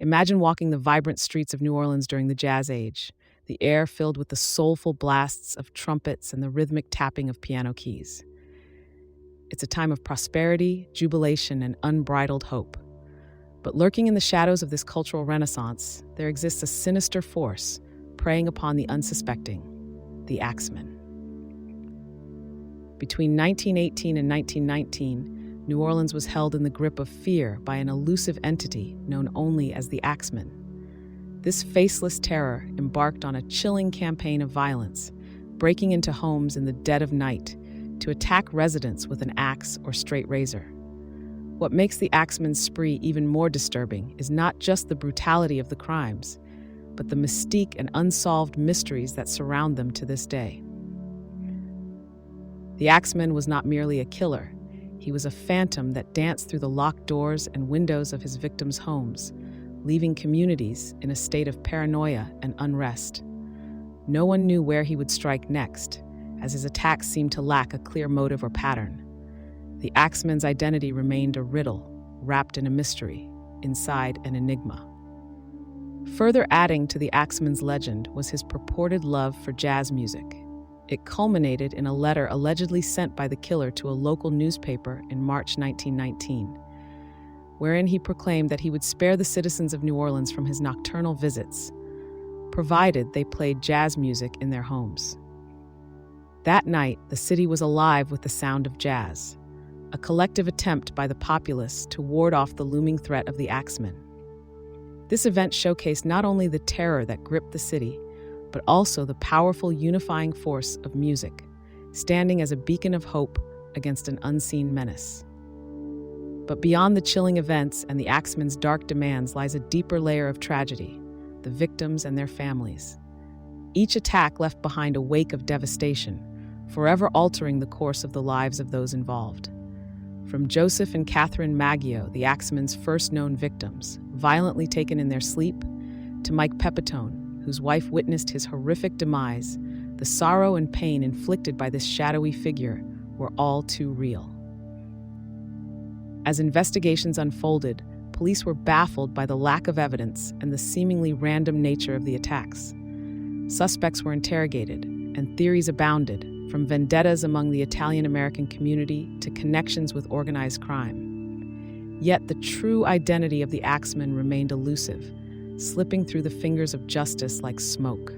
Imagine walking the vibrant streets of New Orleans during the Jazz Age, the air filled with the soulful blasts of trumpets and the rhythmic tapping of piano keys. It's a time of prosperity, jubilation, and unbridled hope. But lurking in the shadows of this cultural renaissance, there exists a sinister force preying upon the unsuspecting, the Axeman. Between 1918 and 1919, New Orleans was held in the grip of fear by an elusive entity known only as the Axeman. This faceless terror embarked on a chilling campaign of violence, breaking into homes in the dead of night to attack residents with an axe or straight razor. What makes the Axeman's spree even more disturbing is not just the brutality of the crimes, but the mystique and unsolved mysteries that surround them to this day. The Axeman was not merely a killer. He was a phantom that danced through the locked doors and windows of his victims' homes, leaving communities in a state of paranoia and unrest. No one knew where he would strike next, as his attacks seemed to lack a clear motive or pattern. The Axeman's identity remained a riddle, wrapped in a mystery, inside an enigma. Further adding to the Axeman's legend was his purported love for jazz music. It culminated in a letter allegedly sent by the killer to a local newspaper in March 1919, wherein he proclaimed that he would spare the citizens of New Orleans from his nocturnal visits, provided they played jazz music in their homes. That night, the city was alive with the sound of jazz, a collective attempt by the populace to ward off the looming threat of the Axeman. This event showcased not only the terror that gripped the city, but also the powerful unifying force of music, standing as a beacon of hope against an unseen menace. But beyond the chilling events and the Axeman's dark demands lies a deeper layer of tragedy, the victims and their families. Each attack left behind a wake of devastation, forever altering the course of the lives of those involved. From Joseph and Catherine Maggio, the Axeman's first known victims, violently taken in their sleep, to Mike Pepitone, whose wife witnessed his horrific demise, the sorrow and pain inflicted by this shadowy figure were all too real. As investigations unfolded, police were baffled by the lack of evidence and the seemingly random nature of the attacks. Suspects were interrogated, and theories abounded, from vendettas among the Italian-American community to connections with organized crime. Yet the true identity of the Axeman remained elusive, slipping through the fingers of justice like smoke.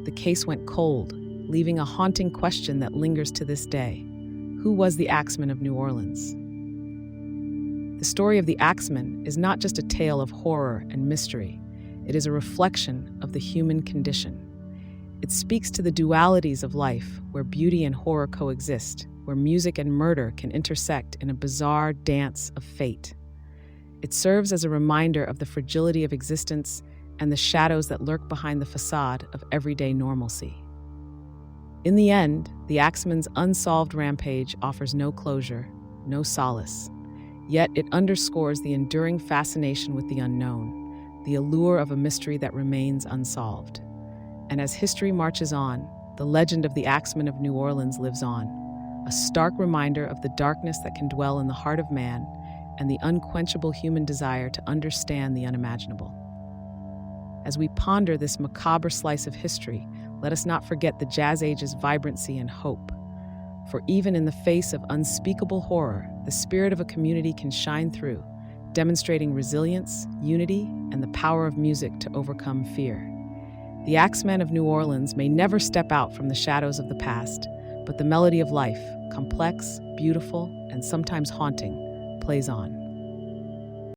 The case went cold, leaving a haunting question that lingers to this day. Who was the Axeman of New Orleans? The story of the Axeman is not just a tale of horror and mystery. It is a reflection of the human condition. It speaks to the dualities of life, where beauty and horror coexist, where music and murder can intersect in a bizarre dance of fate. It serves as a reminder of the fragility of existence and the shadows that lurk behind the facade of everyday normalcy. In the end, the Axeman's unsolved rampage offers no closure, no solace. Yet it underscores the enduring fascination with the unknown, the allure of a mystery that remains unsolved. And as history marches on, the legend of the Axeman of New Orleans lives on, a stark reminder of the darkness that can dwell in the heart of man and the unquenchable human desire to understand the unimaginable. As we ponder this macabre slice of history, let us not forget the Jazz Age's vibrancy and hope. For even in the face of unspeakable horror, the spirit of a community can shine through, demonstrating resilience, unity, and the power of music to overcome fear. The Axeman of New Orleans may never step out from the shadows of the past, but the melody of life, complex, beautiful, and sometimes haunting, plays on.